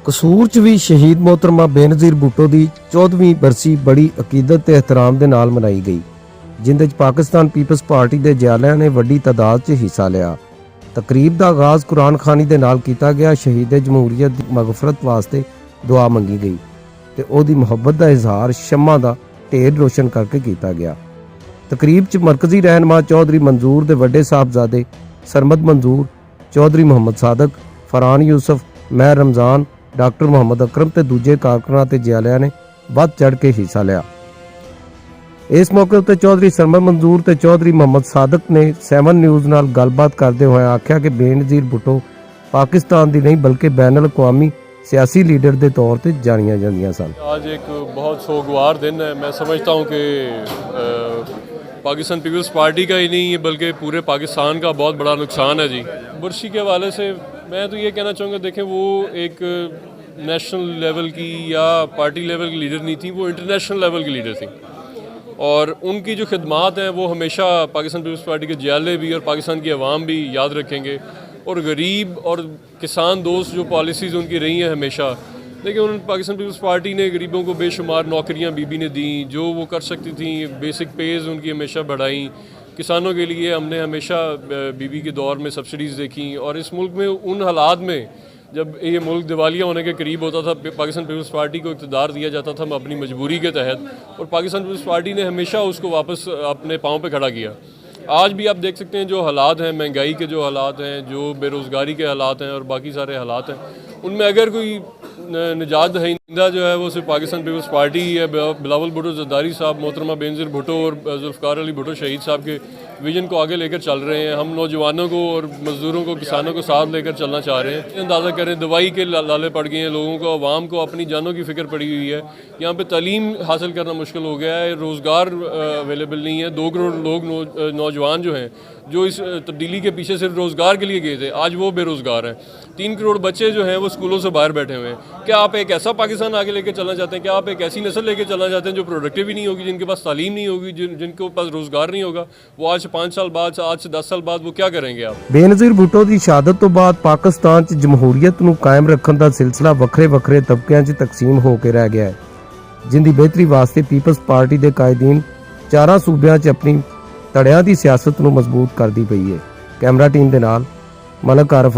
ਕਸੂਰ 'ਚ ਵੀ ਸ਼ਹੀਦ ਮੋਹਤਰਮਾ ਬੇਨਜ਼ੀਰ ਭੁੱਟੋ ਦੀ 14ਵੀਂ ਬਰਸੀ ਬੜੀ ਅਕੀਦਤ ਤੇ ਇਹਤਰਾਮ ਦੇ ਨਾਲ ਮਨਾਈ ਗਈ, ਜਿੰਦੇ 'ਚ ਪਾਕਿਸਤਾਨ ਪੀਪਲਸ ਪਾਰਟੀ ਦੇ ਜੈਲਿਆਂ ਨੇ ਵੱਡੀ ਤਾਦਾਦ 'ਚ ਹਿੱਸਾ ਲਿਆ। ਤਕਰੀਬ ਦਾ ਆਗਾਜ਼ ਕੁਰਾਨ ਖਾਨੀ ਦੇ ਨਾਲ ਕੀਤਾ ਗਿਆ। ਸ਼ਹੀਦ ਜਮਹੂਰੀਅਤ ਦੀ ਮਗਫਰਤ ਵਾਸਤੇ ਦੁਆ ਮੰਗੀ ਗਈ ਤੇ ਉਹਦੀ ਮੁਹੱਬਤ ਦਾ ਇਜ਼ਹਾਰ ਸ਼ਮਾ ਦਾ ਢੇਰ ਰੋਸ਼ਨ ਕਰਕੇ ਕੀਤਾ ਗਿਆ। ਤਕਰੀਬ 'ਚ ਮਰਕਜ਼ੀ ਰਹਿਨਮਾ ਚੌਧਰੀ ਮੰਜ਼ੂਰ ਦੇ ਵੱਡੇ ਸਾਹਿਬਜ਼ਾਦੇ ਸਰਮਦ ਮੰਜ਼ੂਰ, ਚੌਧਰੀ ਮੁਹੰਮਦ ਸਾਦਕ, ਫਰਹਾਨ ਯੂਸਫ, ਮਹਿਰ ਰਮਜ਼ਾਨ, ਡਾਕਟਰ ਮੁਹੰਮਦ ਅਕਰਮ ਤੇ ਦੂਜੇ ਕਾਰਕੁਨਾਂ ਤੇ ਜੈਲਿਆਂ ਨੇ ਵੱਧ ਚੜ੍ਹ ਕੇ ਹਿੱਸਾ ਲਿਆ। ਇਸ ਮੌਕੇ ਉੱਤੇ ਚੌਧਰੀ ਸਰਮਦ ਮੰਜ਼ੂਰ ਤੇ ਚੌਧਰੀ ਮੁਹੰਮਦ ਸਾਦਕ ਨੇ 7 ਨਿਊਜ਼ ਨਾਲ ਗੱਲਬਾਤ ਕਰਦੇ ਹੋਏ ਆਖਿਆ ਕਿ ਬੇਨਜ਼ੀਰ ਭੁੱਟੋ ਪਾਕਿस्तान ਦੀ ਨਹੀਂ ਬਲਕਿ बैनुल अक़वामी सियासी लीडर के तौर पर जानिया जांदियां सन। आज एक बहुत सोगवार दिन है। मैं समझता हूँ कि पाकिस्तान पीपल्स पार्टी का ही नहीं है बल्कि पूरे पाकिस्तान का बहुत बड़ा नुकसान है जी। बुरशी के हवाले से मैं तो ये कहना चाहूँगा, देखें वो एक नेशनल लेवल की या पार्टी लेवल की लीडर नहीं थी, वो इंटरनेशनल लेवल की लीडर थी और उनकी जो खिदमात हैं वो हमेशा पाकिस्तान पीपल्स पार्टी के जियाले भी और पाकिस्तान की अवाम भी याद रखेंगे। और गरीब और किसान दोस्त जो पॉलिसीज़ उनकी रही हैं हमेशा, देखिए उन्होंने पाकिस्तान पीपल्स पार्टी ने गरीबों को बेशुमार नौकरियां बीबी ने दी, जो वो कर सकती थी। बेसिक पेज़ उनकी हमेशा बढ़ाई। किसानों के लिए हमने हमेशा बीबी के दौर में सब्सिडीज़ देखी। और इस मुल्क में उन हालात में जब ये मुल्क दिवालिया होने के करीब होता था, पाकिस्तान पीपल्स पार्टी को इक़्तिदार दिया जाता था अपनी मजबूरी के तहत, और पाकिस्तान पीपल्स पार्टी ने हमेशा उसको वापस अपने पाँव पे खड़ा किया। आज भी आप देख सकते हैं जो हालात हैं, महंगाई के जो हालात हैं, जो बेरोज़गारी के हालात हैं और बाकी सारे हालात हैं, उनमें अगर कोई निजात दहिंदा जो है वो सिर्फ पाकिस्तान पीपल्स पार्टी ही है। बिलावल भुट्टो ज़रदारी साहब, मोहतरमा बेनज़ीर भुट्टो और जुल्फ़िकार अली भुट्टो शहीद साहब के विजन को आगे लेकर चल रहे हैं। हम नौजवानों को और मज़दूरों को, किसानों को साथ लेकर चलना चाह रहे हैं। अंदाज़ा करें दवाई के लाले पड़ गए हैं लोगों को, आवाम को अपनी जानों की फ़िक्र पड़ी हुई है। यहाँ पे तालीम हासिल करना मुश्किल हो गया है, रोज़गार अवेलेबल नहीं है। 2 करोड़ लोग नौजवान जो हैं जो इस तब्दीली के पीछे सिर्फ रोज़गार के लिए गए थे, आज वो बेरोज़गार हैं। 3 करोड़ बच्चे जो हैं वो स्कूलों से बाहर बैठे हुए हैं। क्या आप एक ऐसा पाकिस्तान आगे लेकर चलना चाहते हैं? क्या आप एक ऐसी नस्ल लेकर चलना चाहते हैं जो प्रोडक्टिव ही नहीं होगी, जिनके पास तालीम नहीं होगी, जिनके पास रोज़गार नहीं होगा? वो आज से 5 साल बाद, आज से 10 साल बाद वो क्या करेंगे? आप ਬੇਨਜ਼ੀਰ ਭੁੱਟੋ ਦੀ ਸ਼ਹਾਦਤ ਤੋਂ ਬਾਅਦ ਪਾਕਿਸਤਾਨ 'ਚ ਜਮਹੂਰੀਅਤ ਨੂੰ ਕਾਇਮ ਰੱਖਣ ਦਾ ਸਿਲਸਿਲਾ ਵੱਖਰੇ ਤਬਕਿਆਂ 'ਚ ਤਕਸੀਮ ਹੋ ਕੇ ਰਹਿ ਗਿਆ ਹੈ, ਜਿੰਦੀ ਬਿਹਤਰੀ ਵਾਸਤੇ ਪੀਪਲਸ ਪਾਰਟੀ ਦੇ ਕਾਇਦੀਨ 4 ਸੂਬਿਆਂ 'ਚ ਆਪਣੀ ਧੜਿਆਂ ਦੀ ਸਿਆਸਤ ਨੂੰ ਮਜ਼ਬੂਤ ਕਰਦੀ ਪਈ ਹੈ। ਕੈਮਰਾ ਟੀਮ ਦੇ ਨਾਲ ਮਲਕ ਆਰਫ ਅਲੀ।